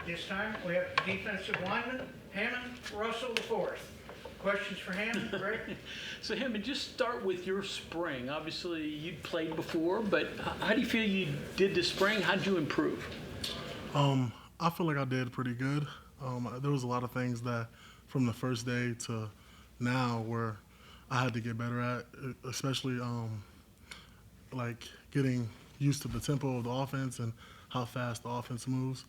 This time, we have defensive lineman, Hammond Russell IV. Questions for Hammond, Greg? So Hammond, just start with your spring. Obviously, you'd played before, but how do you feel you did this spring? How did you improve? I feel like I did pretty good. There was a lot of things that from the first day to now where I had to get better at, especially like getting used to the tempo of the offense and how fast the offense moves.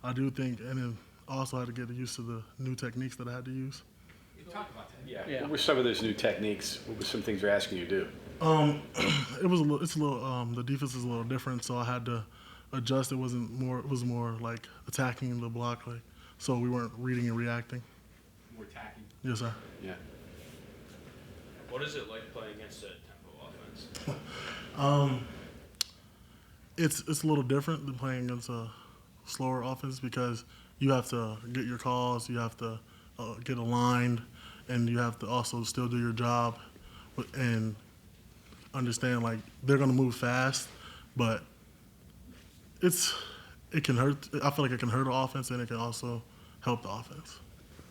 I do think, and then also had to get used to the new techniques that I had to use. You talked about that. Yeah. What were some of those new techniques? What were some things they're asking you to do? It's a little. The defense is a little different, so I had to adjust. It was more like attacking the block, like so we weren't reading and reacting. More attacking. Yes, sir. Yeah. What is it like playing against a tempo offense? It's a little different than playing against a slower offense because you have to get your calls, you have to get aligned, and you have to also still do your job and understand like they're gonna move fast, but it can hurt. I feel like it can hurt the offense and it can also help the offense.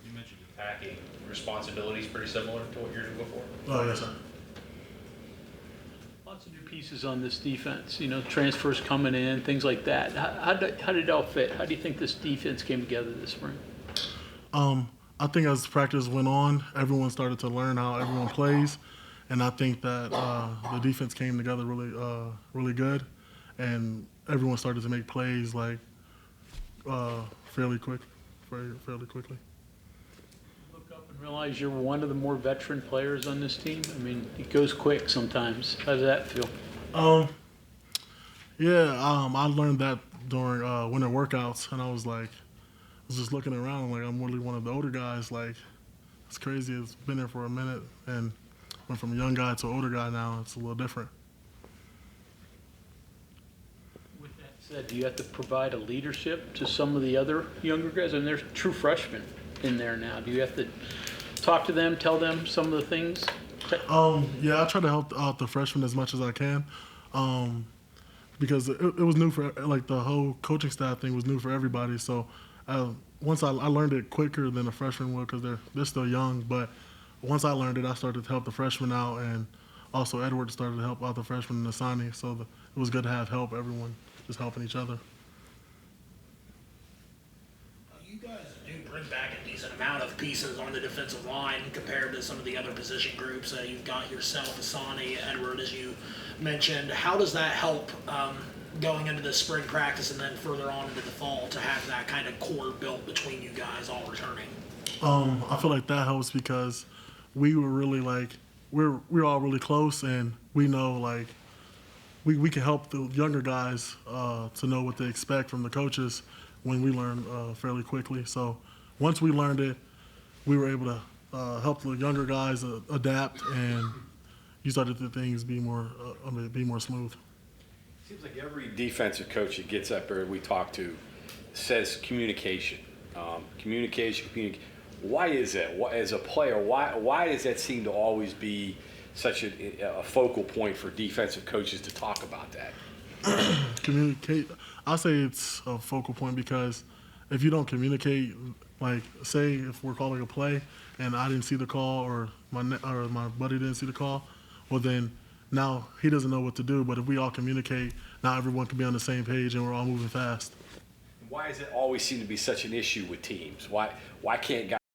You mentioned attacking. Responsibilities pretty similar to what you're doing before? Oh yes, sir. Lots of new pieces on this defense, transfers coming in, things like that. How did it all fit? How do you think this defense came together this spring? I think as practice went on, everyone started to learn how everyone plays, and I think that the defense came together really good, and everyone started to make plays like fairly quickly. Look up and realize you're one of the more veteran players on this team. I mean, it goes quick sometimes. How does that feel? I learned that during winter workouts, and I was just looking around like I'm really one of the older guys. Like, it's crazy. It's been there for a minute, and went from a young guy to an older guy now. It's a little different. With that said, do you have to provide a leadership to some of the other younger guys? I mean, there's true freshmen in there now. Do you have to talk to them, tell them some of the things? I try to help out the freshmen as much as I can, because it was new for like the whole coaching staff thing was new for everybody. So once I learned it quicker than the freshmen would because they're still young. But once I learned it, I started to help the freshmen out, and also Edward started to help out the freshmen in Asani. So it was good to have help, everyone just helping each other. You guys do bring back a decent amount of pieces on the defensive line compared to some of the other position groups. You've got yourself, Asani, Edward, as you mentioned. How does that help going into the spring practice and then further on into the fall to have that kind of core built between you guys all returning? I feel like that helps because we were really we're all really close, and we know we can help the younger guys to know what to expect from the coaches when we learn fairly quickly. So once we learned it, we were able to help the younger guys adapt, and you started to things be more smooth. Seems like every defensive coach that gets up there we talk to says communication. Communication. Why is that? As a player, why does that seem to always be such a focal point for defensive coaches to talk about that? Communicate. I say it's a focal point because if you don't communicate, like say if we're calling a play and I didn't see the call or my buddy didn't see the call, well then now he doesn't know what to do. But if we all communicate, now everyone can be on the same page and we're all moving fast. Why does it always seem to be such an issue with teams? Why can't guys